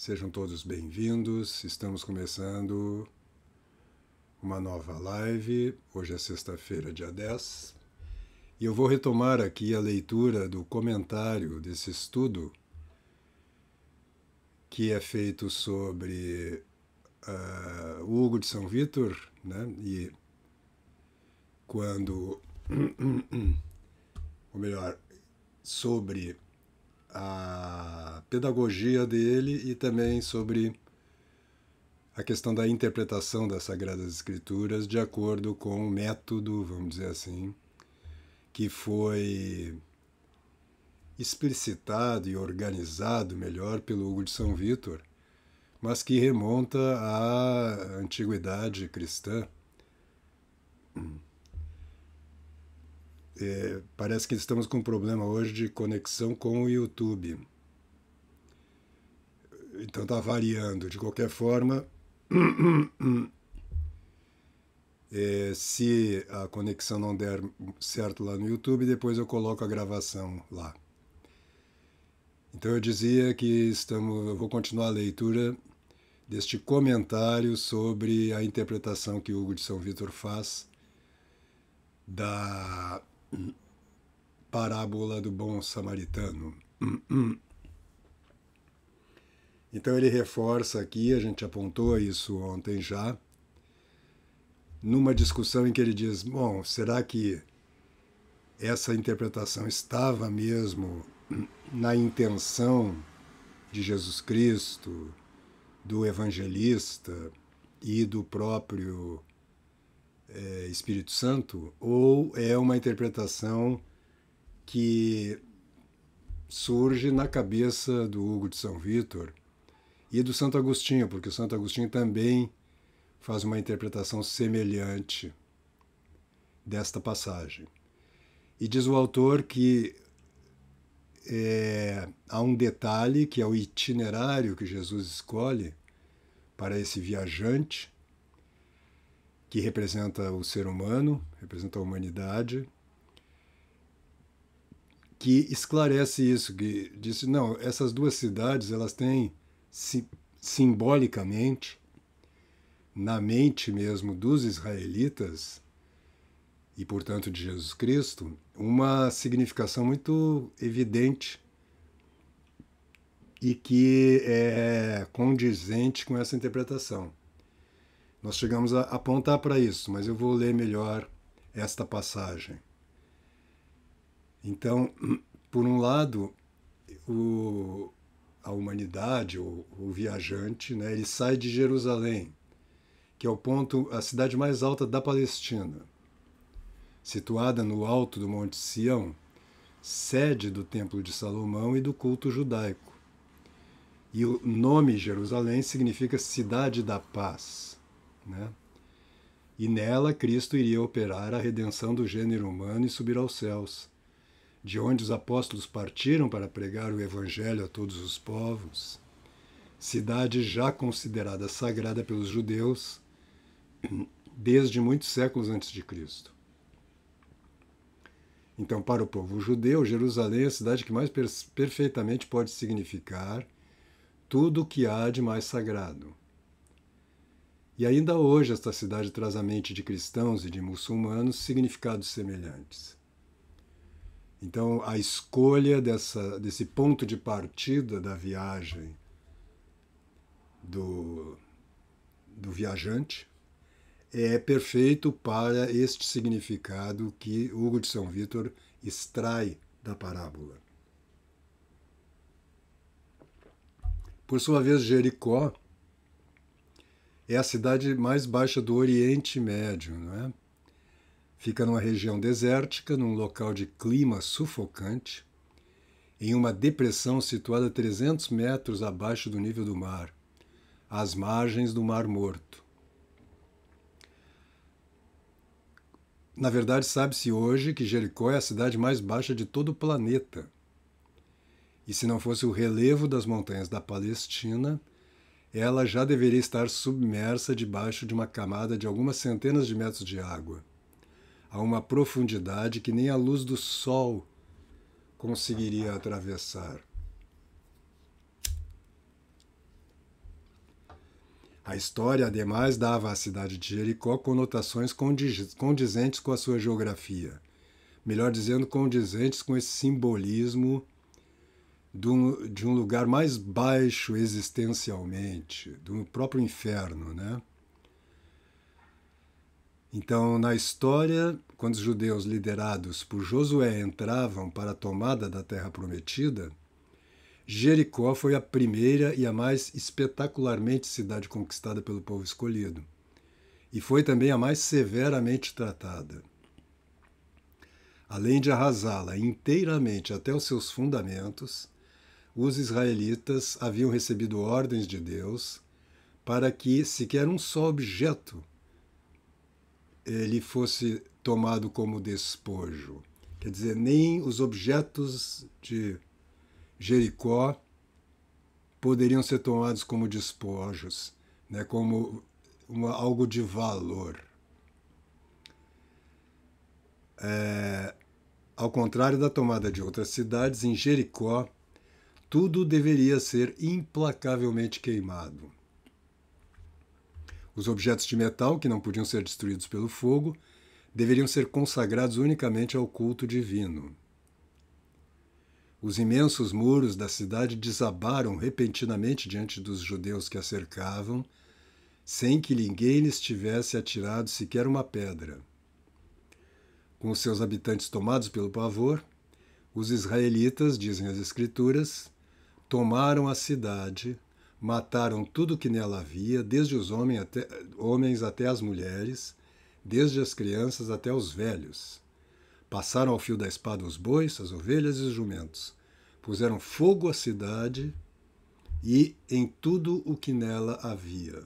Sejam todos bem-vindos. Estamos começando uma nova live. Hoje é sexta-feira, dia 10. E eu vou retomar aqui a leitura do comentário desse estudo que é feito sobre o Hugo de São Vítor, né? E quando, ou melhor, sobre a pedagogia dele e também sobre a questão da interpretação das Sagradas Escrituras de acordo com o método, vamos dizer assim, que foi explicitado e organizado melhor pelo Hugo de São Vítor, mas que remonta à antiguidade cristã. Parece que estamos com um problema hoje de conexão com o YouTube. Então está variando. De qualquer forma, se a conexão não der certo lá no YouTube, depois eu coloco a gravação lá. Então eu dizia que eu vou continuar a leitura deste comentário sobre a interpretação que Hugo de São Vítor faz da parábola do bom samaritano. Então ele reforça aqui, a gente apontou isso ontem já, numa discussão em que ele diz, bom, será que essa interpretação estava mesmo na intenção de Jesus Cristo, do evangelista e do próprio Espírito Santo, ou é uma interpretação que surge na cabeça do Hugo de São Vítor e do Santo Agostinho, porque o Santo Agostinho também faz uma interpretação semelhante desta passagem. E diz o autor que há um detalhe, que é o itinerário que Jesus escolhe para esse viajante, que representa o ser humano, representa a humanidade, que esclarece isso, que diz, não, essas duas cidades, elas têm simbolicamente, na mente mesmo dos israelitas, e portanto de Jesus Cristo, uma significação muito evidente e que é condizente com essa interpretação. Nós chegamos a apontar para isso, mas eu vou ler melhor esta passagem. Então, por um lado, a humanidade, o viajante, né, ele sai de Jerusalém, que é a cidade mais alta da Palestina, situada no alto do Monte Sião, sede do Templo de Salomão e do culto judaico. E o nome Jerusalém significa cidade da paz, né? E nela Cristo iria operar a redenção do gênero humano e subir aos céus, de onde os apóstolos partiram para pregar o evangelho a todos os povos, cidade já considerada sagrada pelos judeus desde muitos séculos antes de Cristo. Então, para o povo judeu, Jerusalém é a cidade que mais perfeitamente pode significar tudo o que há de mais sagrado. E ainda hoje esta cidade traz à mente de cristãos e de muçulmanos significados semelhantes. Então, a escolha desse ponto de partida da viagem do viajante é perfeito para este significado que Hugo de São Vítor extrai da parábola. Por sua vez, Jericó é a cidade mais baixa do Oriente Médio, não é? Fica numa região desértica, num local de clima sufocante, em uma depressão situada a 300 metros abaixo do nível do mar, às margens do Mar Morto. Na verdade, sabe-se hoje que Jericó é a cidade mais baixa de todo o planeta. E se não fosse o relevo das montanhas da Palestina, ela já deveria estar submersa debaixo de uma camada de algumas centenas de metros de água, a uma profundidade que nem a luz do sol conseguiria atravessar. A história, ademais, dava à cidade de Jericó conotações condizentes com a sua geografia. Melhor dizendo, condizentes com esse simbolismo de um lugar mais baixo existencialmente, do próprio inferno, né? Então, na história, quando os judeus liderados por Josué entravam para a tomada da Terra Prometida, Jericó foi a primeira e a mais espetacularmente cidade conquistada pelo povo escolhido. E foi também a mais severamente tratada. Além de arrasá-la inteiramente até os seus fundamentos, os israelitas haviam recebido ordens de Deus para que sequer um só objeto ele fosse tomado como despojo. Quer dizer, nem os objetos de Jericó poderiam ser tomados como despojos, né, como algo de valor. Ao contrário da tomada de outras cidades, em Jericó, tudo deveria ser implacavelmente queimado. Os objetos de metal, que não podiam ser destruídos pelo fogo, deveriam ser consagrados unicamente ao culto divino. Os imensos muros da cidade desabaram repentinamente diante dos judeus que a cercavam, sem que ninguém lhes tivesse atirado sequer uma pedra. Com os seus habitantes tomados pelo pavor, os israelitas, dizem as Escrituras, tomaram a cidade, mataram tudo que nela havia, desde os homens até as mulheres, desde as crianças até os velhos. Passaram ao fio da espada os bois, as ovelhas e os jumentos. Puseram fogo à cidade e em tudo o que nela havia.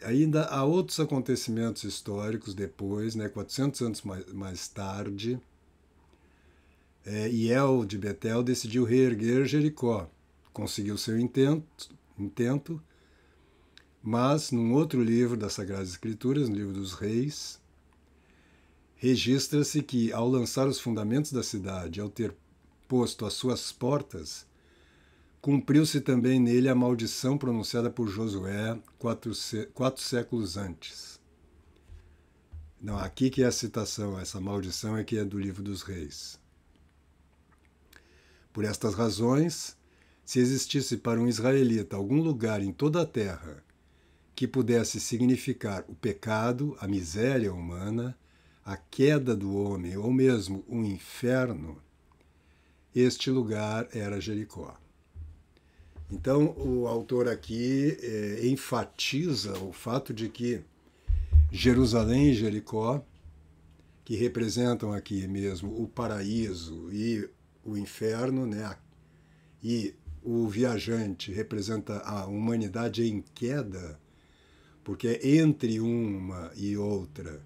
Ainda há outros acontecimentos históricos depois, 400 anos mais tarde. Hiel de Betel decidiu reerguer Jericó. Conseguiu seu intento, mas num outro livro das Sagradas Escrituras, no livro dos Reis, registra-se que, ao lançar os fundamentos da cidade, ao ter posto as suas portas, cumpriu-se também nele a maldição pronunciada por Josué 4 séculos antes. Não, aqui que é a citação, essa maldição é que é do livro dos Reis. Por estas razões, se existisse para um israelita algum lugar em toda a terra que pudesse significar o pecado, a miséria humana, a queda do homem ou mesmo um inferno, este lugar era Jericó. Então, o autor aqui enfatiza o fato de que Jerusalém e Jericó, que representam aqui mesmo o paraíso e o inferno, né? E o viajante representa a humanidade em queda, porque é entre uma e outra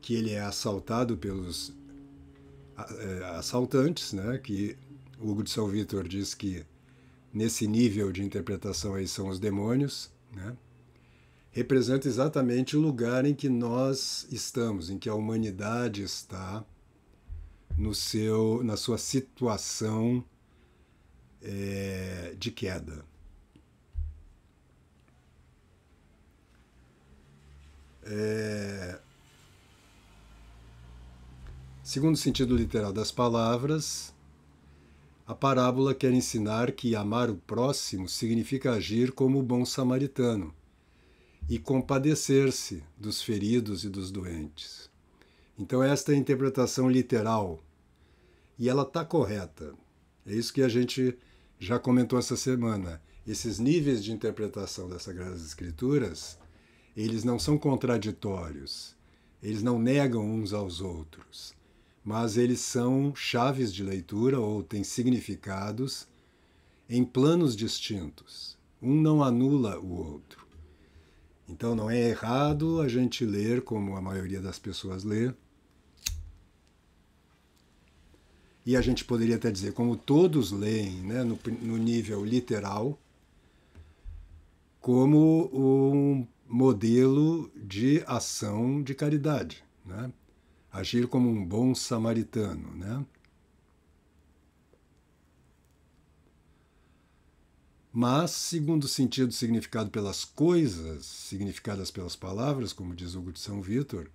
que ele é assaltado pelos assaltantes, né? Que o Hugo de São Vítor diz que nesse nível de interpretação aí são os demônios, né? Representa exatamente o lugar em que nós estamos, em que a humanidade está na sua situação de queda. Segundo o sentido literal das palavras, a parábola quer ensinar que amar o próximo significa agir como o bom samaritano e compadecer-se dos feridos e dos doentes. Então esta é a interpretação literal e ela está correta. É isso que a gente já comentou essa semana. Esses níveis de interpretação das Sagradas Escrituras, eles não são contraditórios, eles não negam uns aos outros, mas eles são chaves de leitura ou têm significados em planos distintos. Um não anula o outro. Então não é errado a gente ler como a maioria das pessoas lê. E a gente poderia até dizer, como todos leem, né, no nível literal, como um modelo de ação de caridade, né? Agir como um bom samaritano, né? Mas, segundo o sentido significado pelas coisas, significadas pelas palavras, como diz Hugo de São Vítor,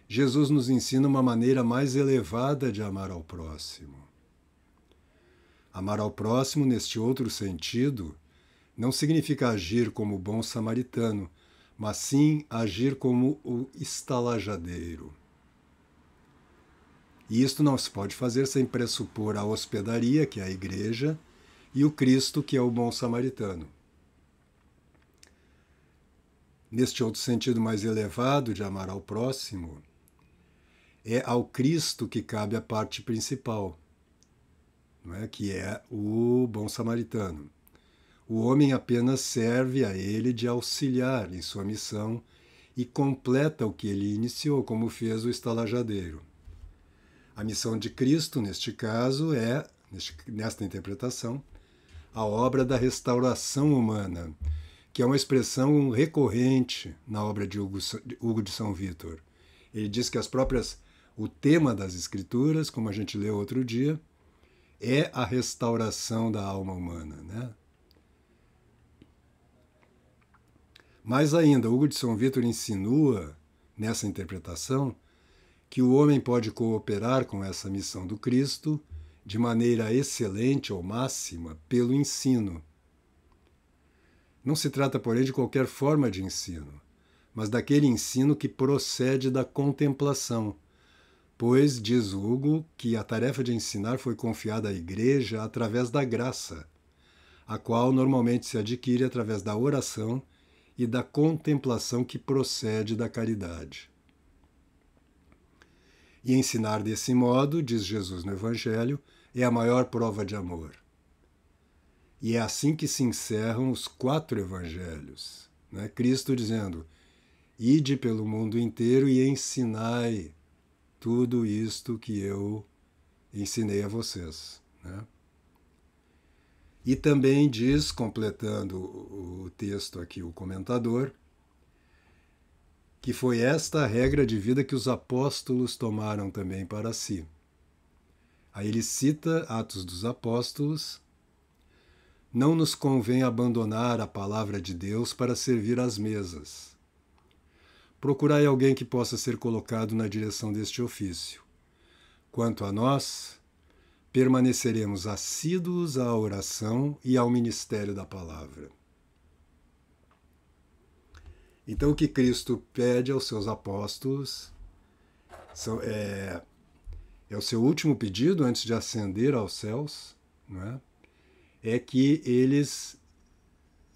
Jesus nos ensina uma maneira mais elevada de amar ao próximo. Amar ao próximo, neste outro sentido, não significa agir como o bom samaritano, mas sim agir como o estalajadeiro. E isto não se pode fazer sem pressupor a hospedaria, que é a igreja, e o Cristo, que é o bom samaritano. Neste outro sentido mais elevado de amar ao próximo, é ao Cristo que cabe a parte principal, não é? Que é o bom samaritano. O homem apenas serve a ele de auxiliar em sua missão e completa o que ele iniciou, como fez o estalajadeiro. A missão de Cristo, neste caso, é, nesta interpretação, a obra da restauração humana, que é uma expressão recorrente na obra de Hugo de São Vítor. Ele diz que o tema das Escrituras, como a gente leu outro dia, é a restauração da alma humana, né? Mais ainda, Hugo de São Vítor insinua, nessa interpretação, que o homem pode cooperar com essa missão do Cristo de maneira excelente ou máxima pelo ensino. Não se trata, porém, de qualquer forma de ensino, mas daquele ensino que procede da contemplação, pois, diz Hugo, que a tarefa de ensinar foi confiada à Igreja através da graça, a qual normalmente se adquire através da oração e da contemplação que procede da caridade. E ensinar desse modo, diz Jesus no Evangelho, é a maior prova de amor. E é assim que se encerram os 4 evangelhos, né? Cristo dizendo: ide pelo mundo inteiro e ensinai tudo isto que eu ensinei a vocês, né? E também diz, completando o texto aqui, o comentador, que foi esta a regra de vida que os apóstolos tomaram também para si. Aí ele cita Atos dos Apóstolos: não nos convém abandonar a palavra de Deus para servir às mesas. Procurai alguém que possa ser colocado na direção deste ofício. Quanto a nós, permaneceremos assíduos à oração e ao ministério da palavra. Então, o que Cristo pede aos seus apóstolos é o seu último pedido antes de ascender aos céus, não é? É que eles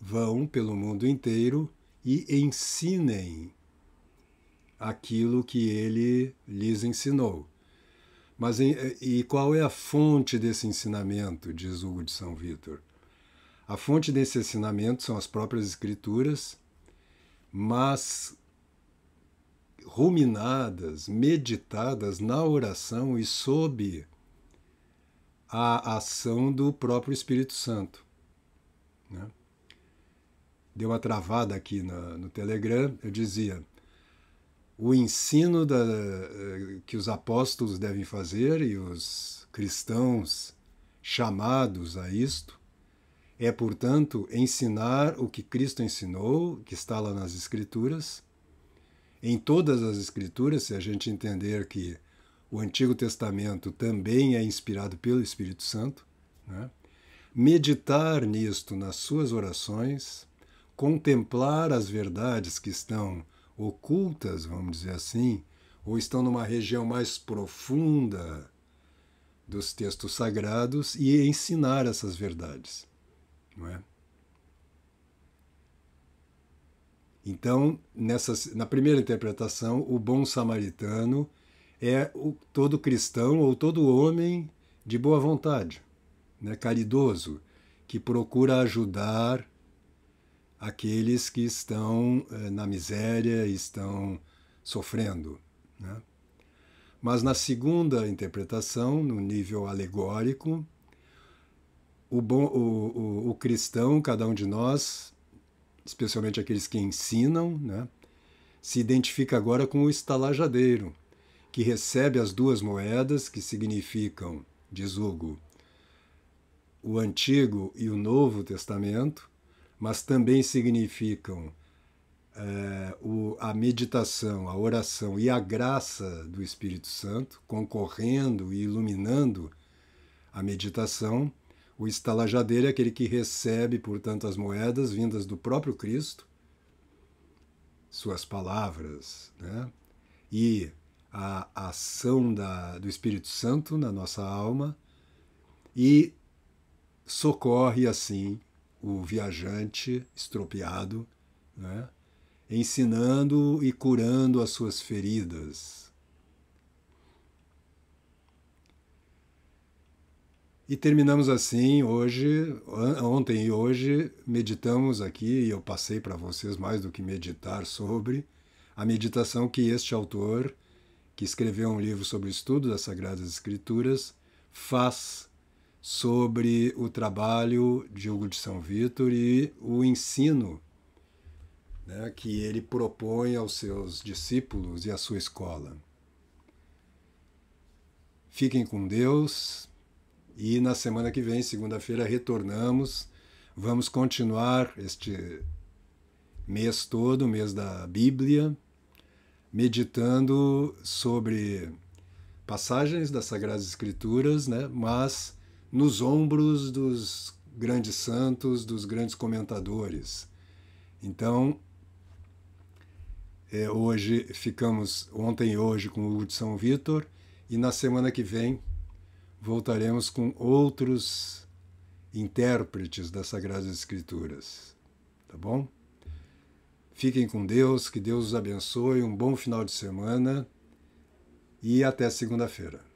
vão pelo mundo inteiro e ensinem aquilo que ele lhes ensinou. Mas e qual é a fonte desse ensinamento, diz Hugo de São Vítor? A fonte desse ensinamento são as próprias Escrituras, mas ruminadas, meditadas na oração e sob a ação do próprio Espírito Santo, né? Deu uma travada aqui no Telegram, eu dizia: o ensino que os apóstolos devem fazer e os cristãos chamados a isto é, portanto, ensinar o que Cristo ensinou, que está lá nas Escrituras. Em todas as Escrituras, se a gente entender que o Antigo Testamento também é inspirado pelo Espírito Santo, né? Meditar nisto nas suas orações, contemplar as verdades que estão ocultas, vamos dizer assim, ou estão numa região mais profunda dos textos sagrados e ensinar essas verdades, não é? Então, na primeira interpretação, o bom samaritano é todo cristão ou todo homem de boa vontade, né, caridoso, que procura ajudar aqueles que estão na miséria e estão sofrendo, né? Mas na segunda interpretação, no nível alegórico, o cristão, cada um de nós, especialmente aqueles que ensinam, né, se identifica agora com o estalajadeiro, que recebe as 2 moedas, que significam, diz Hugo, o Antigo e o Novo Testamento, mas também significam a meditação, a oração e a graça do Espírito Santo, concorrendo e iluminando a meditação. O estalajadeiro é aquele que recebe, portanto, as moedas vindas do próprio Cristo, suas palavras, né? E a ação do Espírito Santo na nossa alma, e socorre assim o viajante estropiado, né? Ensinando e curando as suas feridas. E terminamos assim hoje, ontem e hoje, meditamos aqui, e eu passei para vocês mais do que meditar sobre a meditação que este autor, que escreveu um livro sobre o estudo das Sagradas Escrituras, faz sobre o trabalho de Hugo de São Vítor e o ensino, né, que ele propõe aos seus discípulos e à sua escola. Fiquem com Deus e na semana que vem, segunda-feira, retornamos. Vamos continuar este mês todo, mês da Bíblia, meditando sobre passagens das Sagradas Escrituras, né, mas nos ombros dos grandes santos, dos grandes comentadores. Então, hoje ficamos, ontem e hoje, com o Hugo de São Vítor, e na semana que vem voltaremos com outros intérpretes das Sagradas Escrituras. Tá bom? Fiquem com Deus, que Deus os abençoe, um bom final de semana e até segunda-feira.